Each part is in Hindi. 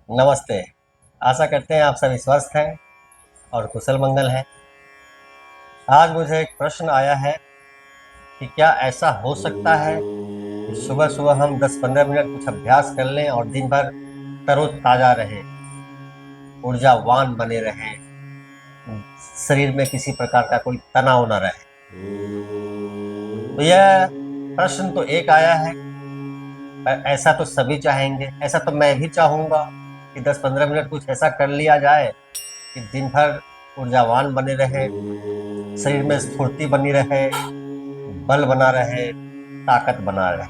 नमस्ते। आशा करते हैं आप सभी स्वस्थ हैं और कुशल मंगल हैं। आज मुझे एक प्रश्न आया है कि क्या ऐसा हो सकता है कि सुबह सुबह हम 10-15 मिनट कुछ अभ्यास कर लें और दिन भर तरोताजा रहें, ऊर्जावान बने रहें, शरीर में किसी प्रकार का कोई तनाव न रहे। तो यह प्रश्न तो एक आया है, पर ऐसा तो सभी चाहेंगे, ऐसा तो मैं भी चाहूंगा कि 10-15 मिनट कुछ ऐसा कर लिया जाए कि दिन भर ऊर्जावान बने रहे, शरीर में स्फूर्ति बनी रहे, बल बना रहे, ताकत बना रहे।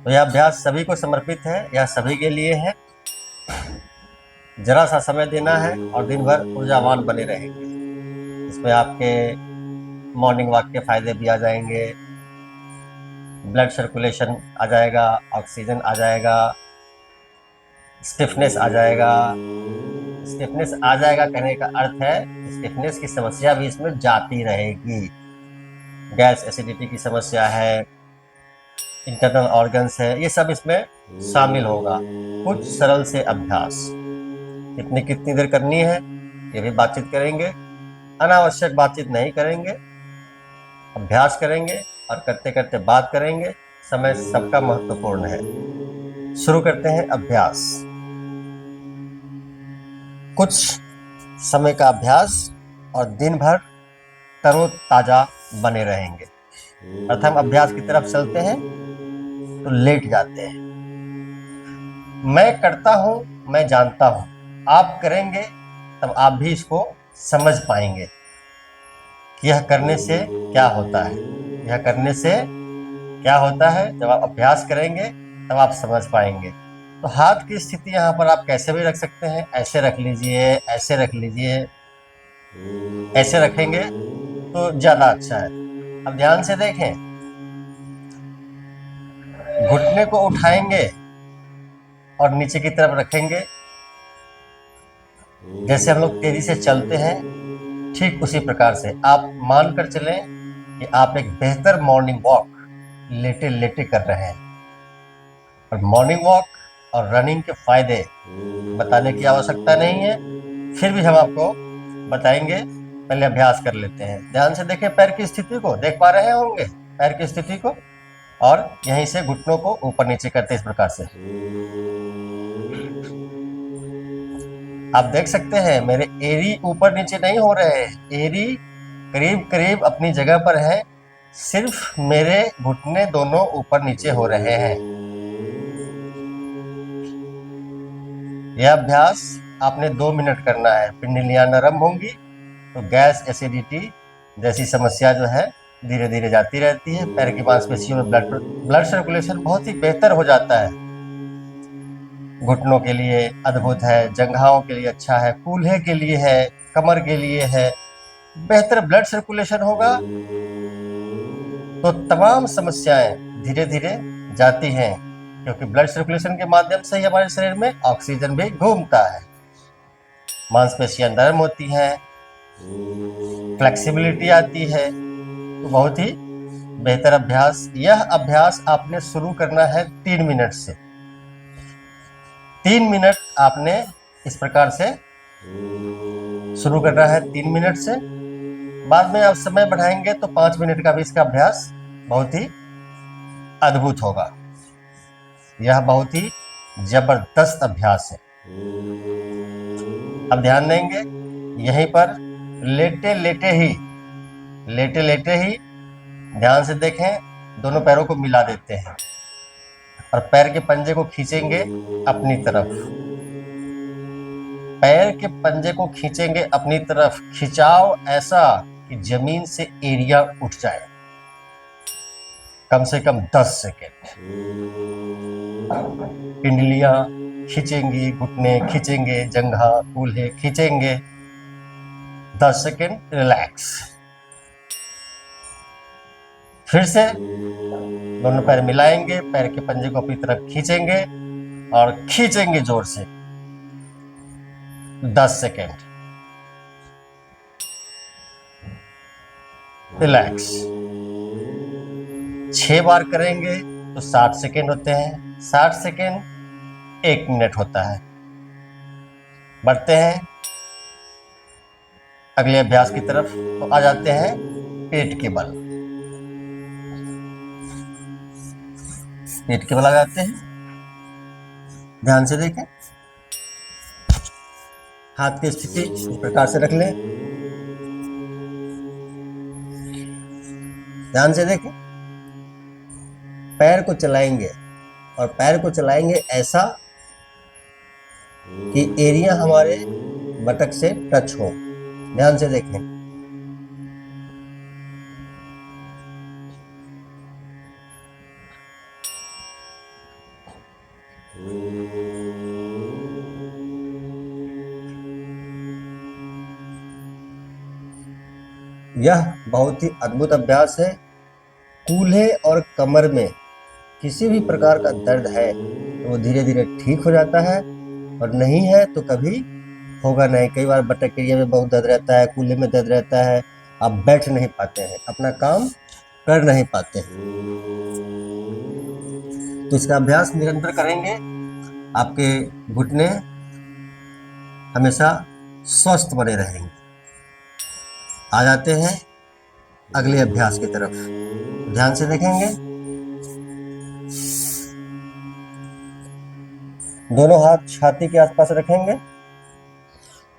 तो यह अभ्यास सभी को समर्पित है, यह सभी के लिए है। जरा सा समय देना है और दिन भर ऊर्जावान बने रहेंगे। इसमें आपके मॉर्निंग वॉक के फायदे भी आ जाएंगे, ब्लड सर्कुलेशन आ जाएगा, ऑक्सीजन आ जाएगा, स्टिफनेस आ जाएगा। स्टिफनेस आ जाएगा कहने का अर्थ है स्टिफनेस की समस्या भी इसमें जाती रहेगी। गैस एसिडिटी की समस्या है, इंटरनल ऑर्गन्स है, ये सब इसमें शामिल होगा। कुछ सरल से अभ्यास कितनी कितनी देर करनी है ये भी बातचीत करेंगे। अनावश्यक बातचीत नहीं करेंगे, अभ्यास करेंगे और करते करते बात करेंगे। समय सबका महत्वपूर्ण है। शुरू करते हैं अभ्यास। कुछ समय का अभ्यास और दिन भर तरोताजा बने रहेंगे। प्रथम अभ्यास की तरफ चलते हैं। तो लेट जाते हैं। मैं करता हूं, मैं जानता हूं, आप करेंगे तब आप भी इसको समझ पाएंगे कि यह करने से क्या होता है। यह करने से क्या होता है जब आप अभ्यास करेंगे तब आप समझ पाएंगे। तो हाथ की स्थिति यहाँ पर आप कैसे भी रख सकते हैं, ऐसे रख लीजिए, ऐसे रख लीजिए। ऐसे रखेंगे तो ज्यादा अच्छा है। अब ध्यान से देखें, घुटने को उठाएंगे और नीचे की तरफ रखेंगे। जैसे हम लोग तेजी से चलते हैं ठीक उसी प्रकार से आप मानकर चलें कि आप एक बेहतर मॉर्निंग वॉक लेटे लेटे कर रहे हैं। और मॉर्निंग वॉक और रनिंग के फायदे बताने की आवश्यकता नहीं है, फिर भी हम आपको बताएंगे। पहले अभ्यास कर लेते हैं। ध्यान से देखें, पैर की स्थिति को देख पा रहे होंगे, पैर की स्थिति को। और यहीं से घुटनों को ऊपर नीचे करते इस प्रकार से आप देख सकते हैं मेरे एरी ऊपर नीचे नहीं हो रहे हैं, एरी करीब करीब अपनी जगह पर है, सिर्फ मेरे घुटने दोनों ऊपर नीचे हो रहे हैं। यह अभ्यास आपने 2 मिनट करना है। पिंडलियां नरम होंगी तो गैस एसिडिटी जैसी समस्या जो है धीरे धीरे जाती रहती है। पैर की मांसपेशियों में ब्लड सर्कुलेशन बहुत ही बेहतर हो जाता है। घुटनों के लिए अद्भुत है, जंघाओं के लिए अच्छा है, कूल्हे के लिए है, कमर के लिए है। बेहतर ब्लड सर्कुलेशन होगा तो तमाम समस्याएं धीरे धीरे जाती हैं, क्योंकि ब्लड सर्कुलेशन के माध्यम से ही हमारे शरीर में ऑक्सीजन भी घूमता है। मांसपेशियां नरम होती हैं, फ्लेक्सिबिलिटी आती है। तो बहुत ही बेहतर अभ्यास। यह अभ्यास आपने शुरू करना है 3 मिनट से। 3 मिनट आपने इस प्रकार से शुरू करना है, 3 मिनट से। बाद में आप समय बढ़ाएंगे तो 5 मिनट का भी इसका अभ्यास बहुत ही अद्भुत होगा। यह बहुत ही जबरदस्त अभ्यास है। अब ध्यान देंगे, यहीं पर लेटे लेटे ही ध्यान से देखें, दोनों पैरों को मिला देते हैं और पैर के पंजे को खींचेंगे अपनी तरफ। पैर के पंजे को खींचेंगे अपनी तरफ। खिंचाव ऐसा कि जमीन से एरिया उठ जाए। कम से कम 10 सेकेंड। पिंडलियां खींचेंगी, घुटने खींचेंगे, जंघा कूल्हे खींचेंगे। 10 सेकेंड रिलैक्स। फिर से दोनों पैर मिलाएंगे, पैर के पंजे को अपनी तरफ खींचेंगे और खींचेंगे जोर से। 10 सेकेंड रिलैक्स। 6 बार करेंगे तो 60 सेकेंड होते हैं। 60 सेकेंड 1 मिनट होता है। बढ़ते हैं अगले अभ्यास की तरफ। तो आ जाते हैं पेट के बल। पेट के बल आ जाते हैं। ध्यान से देखें, हाथ की स्थिति इस प्रकार से रख लें। ध्यान से देखें, पैर को चलाएंगे और पैर को चलाएंगे ऐसा कि एरिया हमारे बटक से टच हो। ध्यान से देखें। यह बहुत ही अद्भुत अभ्यास है। कूल्हे और कमर में किसी भी प्रकार का दर्द है तो वो धीरे धीरे ठीक हो जाता है, और नहीं है तो कभी होगा नहीं। कई बार बटक एरिया में बहुत दर्द रहता है, कूल्हे में दर्द रहता है, आप बैठ नहीं पाते हैं, अपना काम कर नहीं पाते हैं। तो इसका अभ्यास निरंतर करेंगे, आपके घुटने हमेशा स्वस्थ बने रहेंगे। आ जाते हैं अगले अभ्यास की तरफ। ध्यान से देखेंगे, दोनों हाथ छाती के आसपास रखेंगे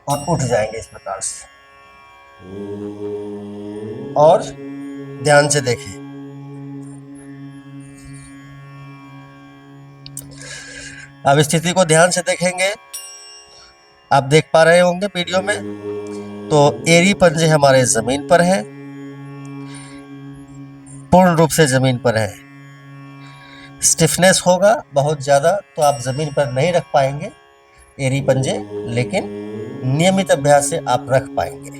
और उठ जाएंगे इस प्रकार से। और ध्यान से देखें, अब स्थिति को ध्यान से देखेंगे। आप देख पा रहे होंगे वीडियो में, तो एरी पंजे हमारे जमीन पर है, पूर्ण रूप से जमीन पर है। स्टिफनेस होगा बहुत ज्यादा तो आप जमीन पर नहीं रख पाएंगे एरी पंजे, लेकिन नियमित अभ्यास से आप रख पाएंगे।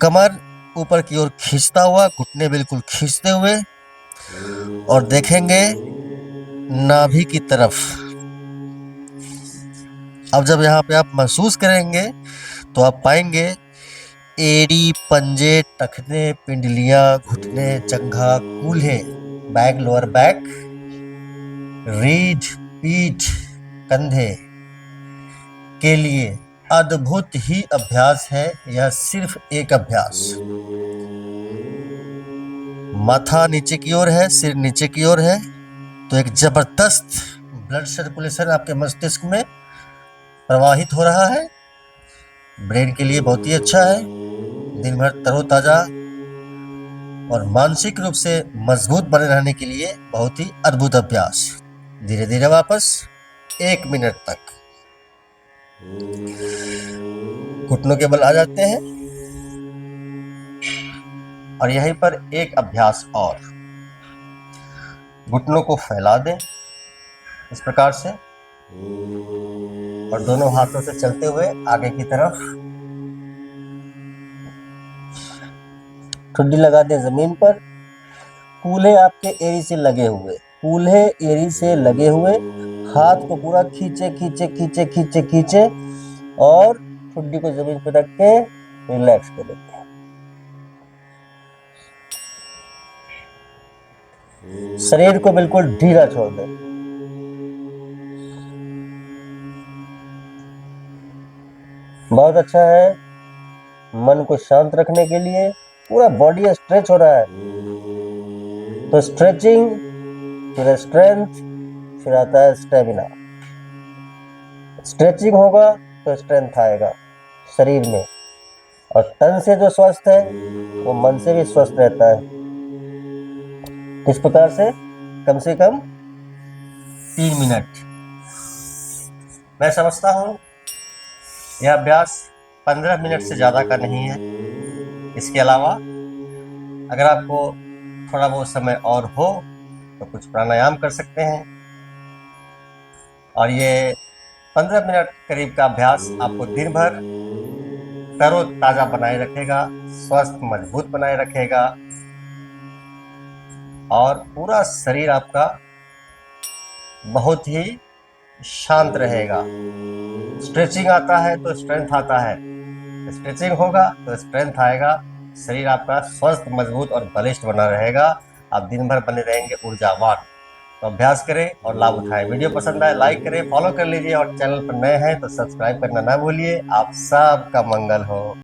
कमर ऊपर की ओर खींचता हुआ, घुटने बिल्कुल खींचते हुए, और देखेंगे नाभि की तरफ। अब जब यहाँ पे आप महसूस करेंगे तो आप पाएंगे एड़ी, पंजे, टखने, पिंडलियां, घुटने, जंघा, कूल्हे, बैक, लोअर बैक, रीढ़, पीठ, कंधे के लिए अद्भुत ही अभ्यास है। यह सिर्फ एक अभ्यास। माथा नीचे की ओर है, सिर नीचे की ओर है, तो एक जबरदस्त ब्लड सर्कुलेशन आपके मस्तिष्क में प्रवाहित हो रहा है। ब्रेन के लिए बहुत ही अच्छा है। दिन भर तरोताजा और मानसिक रूप से मजबूत बने रहने के लिए बहुत ही अद्भुत अभ्यास। धीरे धीरे वापस 1 मिनट तक घुटनों के बल आ जाते हैं। और यहीं पर एक अभ्यास और, घुटनों को फैला दें इस प्रकार से, और दोनों हाथों से चलते हुए आगे की तरफ ठुड्डी लगा दें जमीन पर। कूल्हे आपके एड़ी से लगे हुए, कूल्हे एड़ी से लगे हुए, हाथ को पूरा खींचे खींचे खींचे खींचे खींचे, और ठुड्डी को जमीन पर रख के रिलैक्स कर देते हैं। शरीर को बिल्कुल ढीला छोड़ दें। बहुत अच्छा है। मन को शांत रखने के लिए पूरा बॉडी स्ट्रेच हो रहा है, तो स्ट्रेचिंग, फिर स्ट्रेंथ, फिर आता है स्टेमिना। स्ट्रेचिंग होगा तो स्ट्रेंथ आएगा शरीर में, और तन से जो स्वस्थ है वो मन से भी स्वस्थ रहता है। इस प्रकार से कम 3 मिनट। मैं समझता हूँ यह अभ्यास 15 मिनट से ज़्यादा का नहीं है। इसके अलावा अगर आपको थोड़ा बहुत समय और हो तो कुछ प्राणायाम कर सकते हैं। और ये 15 मिनट करीब का अभ्यास आपको दिन भर तरोताजा बनाए रखेगा, स्वस्थ मजबूत बनाए रखेगा, और पूरा शरीर आपका बहुत ही शांत रहेगा। स्ट्रेचिंग आता है तो स्ट्रेंथ आता है, स्ट्रेचिंग होगा तो स्ट्रेंथ आएगा, शरीर आपका स्वस्थ, मजबूत और बलिष्ठ बना रहेगा। आप दिन भर बने रहेंगे ऊर्जावान। तो अभ्यास करें और लाभ उठाएं। वीडियो पसंद आए लाइक करें, फॉलो कर लीजिए और चैनल पर नए हैं तो सब्सक्राइब करना ना भूलिए। आप सबका मंगल हो।